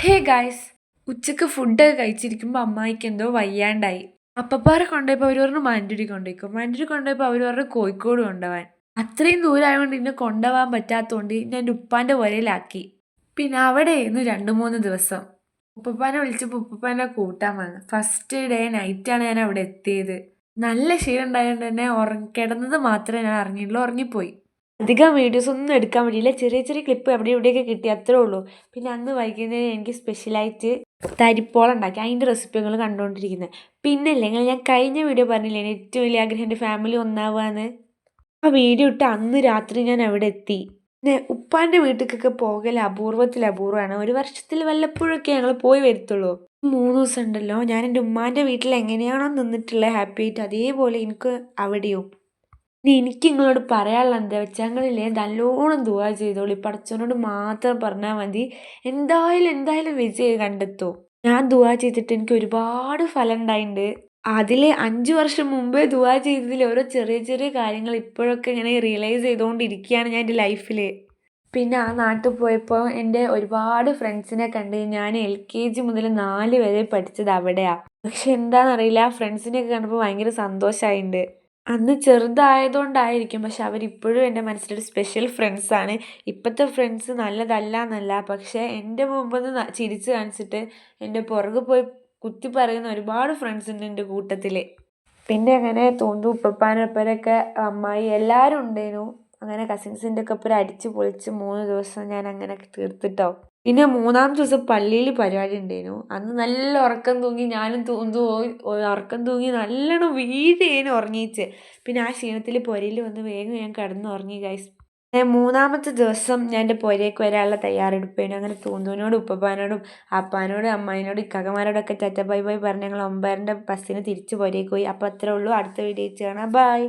Hey guys, ഉച്ചക്ക് ഫുഡൊക്കെ കഴിച്ചിരിക്കുമ്പോൾ അമ്മായിക്ക് എന്തോ വയ്യാണ്ടായി. അപ്പപ്പാറെ കൊണ്ടുപോയപ്പോൾ അവർ പറഞ്ഞു മാൻഡുരി കൊണ്ടുപോയിക്കോ. മാൻഡുരി കൊണ്ടുപോയപ്പോൾ അവർ പറഞ്ഞു കോഴിക്കോട് കൊണ്ടുപോകാൻ. അത്രയും ദൂരമായതുകൊണ്ട് എന്നെ കൊണ്ടുപോകാൻ പറ്റാത്തതുകൊണ്ട് ഞാൻ എൻ്റെ ഉപ്പാൻ്റെ പുരയിലാക്കി. പിന്നെ അവിടെയായിരുന്നു 2-3 ദിവസം. ഉപ്പപ്പാനെ വിളിച്ചപ്പോൾ ഉപ്പപ്പാനെ കൂട്ടാൻ വന്നു. ഫസ്റ്റ് ഡേ നൈറ്റാണ് ഞാൻ അവിടെ എത്തിയത്. നല്ല ക്ഷീണം ഉണ്ടായതുകൊണ്ട് തന്നെ കിടന്നത് മാത്രമേ ഞാൻ അറിഞ്ഞുള്ളൂ, ഉറങ്ങിപ്പോയി. അധികം വീഡിയോസ് ഒന്നും എടുക്കാൻ പറ്റിയില്ല. ചെറിയ ചെറിയ ക്ലിപ്പ് അവിടെ ഇവിടെയൊക്കെ കിട്ടി, അത്രേ ഉള്ളൂ. പിന്നെ അന്ന് വൈകുന്നേരം എനിക്ക് സ്പെഷ്യലായിട്ട് തരിപ്പോളം ഉണ്ടാക്കി, അതിൻ്റെ റെസിപ്പികൾ കണ്ടുകൊണ്ടിരിക്കുന്നത്. പിന്നെ ഇല്ലെങ്കിൽ ഞാൻ കഴിഞ്ഞ വീഡിയോ പറഞ്ഞില്ലേ ഏറ്റവും വലിയ ആഗ്രഹം എൻ്റെ ഫാമിലി ഒന്നാവുകയെന്ന്. ആ വീഡിയോ ഇട്ട് അന്ന് രാത്രി ഞാൻ അവിടെ എത്തി. പിന്നെ ഉപ്പാൻ്റെ വീട്ടിലേക്കൊക്കെ പോകൽ അപൂർവമാണ്. ഒരു വർഷത്തിൽ വല്ലപ്പോഴൊക്കെ ഞങ്ങൾ പോയി വരത്തുള്ളൂ. 3 ദിവസം ഉണ്ടല്ലോ, ഞാൻ എൻ്റെ ഉമ്മാൻ്റെ വീട്ടിൽ എങ്ങനെയാണോ നിന്നിട്ടുള്ളത് ഹാപ്പി ആയിട്ട്, അതേപോലെ എനിക്ക് അവിടെയും. ഇനി എനിക്ക് നിങ്ങളോട് പറയാനുള്ള എന്താ വെച്ചാൽ, ഞങ്ങളില്ലേ നല്ലോണം ദുആ ചെയ്തോളി. പടച്ചവനോട് മാത്രം പറഞ്ഞാൽ മതി, എന്തായാലും വിജയം കണ്ടെത്തും. ഞാൻ ദുആ ചെയ്തിട്ട് എനിക്ക് ഒരുപാട് ഫലം ഉണ്ടായിട്ടുണ്ട്. അതിൽ 5 വർഷം മുമ്പേ ദുആ ചെയ്തതിൽ ഓരോ ചെറിയ ചെറിയ കാര്യങ്ങൾ ഇപ്പോഴൊക്കെ ഇങ്ങനെ റിയലൈസ് ചെയ്തുകൊണ്ടിരിക്കുകയാണ് ഞാൻ എൻ്റെ ലൈഫിൽ. പിന്നെ ആ നാട്ടിൽ പോയപ്പോൾ എൻ്റെ ഒരുപാട് ഫ്രണ്ട്സിനെ കണ്ട്. ഞാൻ LKG മുതൽ 4 വരെ പഠിച്ചത് അവിടെയാണ്. പക്ഷെ എന്താണെന്നറിയില്ല, ആ ഫ്രണ്ട്സിനെയൊക്കെ കണ്ടപ്പോൾ ഭയങ്കര സന്തോഷമായിട്ടുണ്ട്. അന്ന് ചെറുതായതുകൊണ്ടായിരിക്കും, പക്ഷെ അവരിപ്പോഴും എൻ്റെ മനസ്സിലൊരു സ്പെഷ്യൽ ഫ്രണ്ട്സാണ്. ഇപ്പോഴത്തെ ഫ്രണ്ട്സ് നല്ലതല്ല എന്നല്ല, പക്ഷേ എൻ്റെ മുമ്പൊന്ന് ചിരിച്ച് കാണിച്ചിട്ട് എൻ്റെ പുറകെ പോയി കുത്തി പറയുന്ന ഒരുപാട് ഫ്രണ്ട്സ് ഉണ്ട് എൻ്റെ കൂട്ടത്തിൽ. പിന്നെ അങ്ങനെ തോന്നുന്നു ഉപ്പപ്പാനൊപ്പരൊക്കെ അമ്മായി എല്ലാവരും ഉണ്ടായിരുന്നു. അങ്ങനെ കസിൻസിൻ്റെ ഒക്കെ ഒപ്പം അടിച്ച് പൊളിച്ച് 3 ദിവസം ഞാൻ അങ്ങനെ തീർത്തിട്ടോ. പിന്നെ 3-ാമത്തെ ദിവസം പള്ളിയിൽ പരിപാടി ഉണ്ടായിരുന്നു. അന്ന് നല്ല ഉറക്കം തൂങ്ങി, ഞാനും ഉറക്കം തൂങ്ങി നല്ലോണം വീഴേനും ഉറങ്ങിയിട്ട്. പിന്നെ ആ ക്ഷീണത്തിൽ പുരയിൽ വന്ന് വേഗം ഞാൻ കിടന്നുറങ്ങി ഗൈസ്. 3-ാമത്തെ ദിവസം ഞാൻ എൻ്റെ പുരയ്ക്ക് വരാനുള്ള തയ്യാറെടുപ്പേനു. അങ്ങനെ തൂന്തുവിനോടും ഉപ്പപ്പാനോടും അപ്പാനോടും അമ്മായിനോടും ഇക്കാക്കമാരോടൊക്കെ ടാറ്റ ബൈ ബൈ പറഞ്ഞ് ഞങ്ങൾ 9:30 ബസ്സിന് തിരിച്ച് പുരയ്ക്ക് പോയി. അപ്പോൾ അത്രേ ഉള്ളൂ. അടുത്ത വീഡിയോ കാണാം. ബൈ.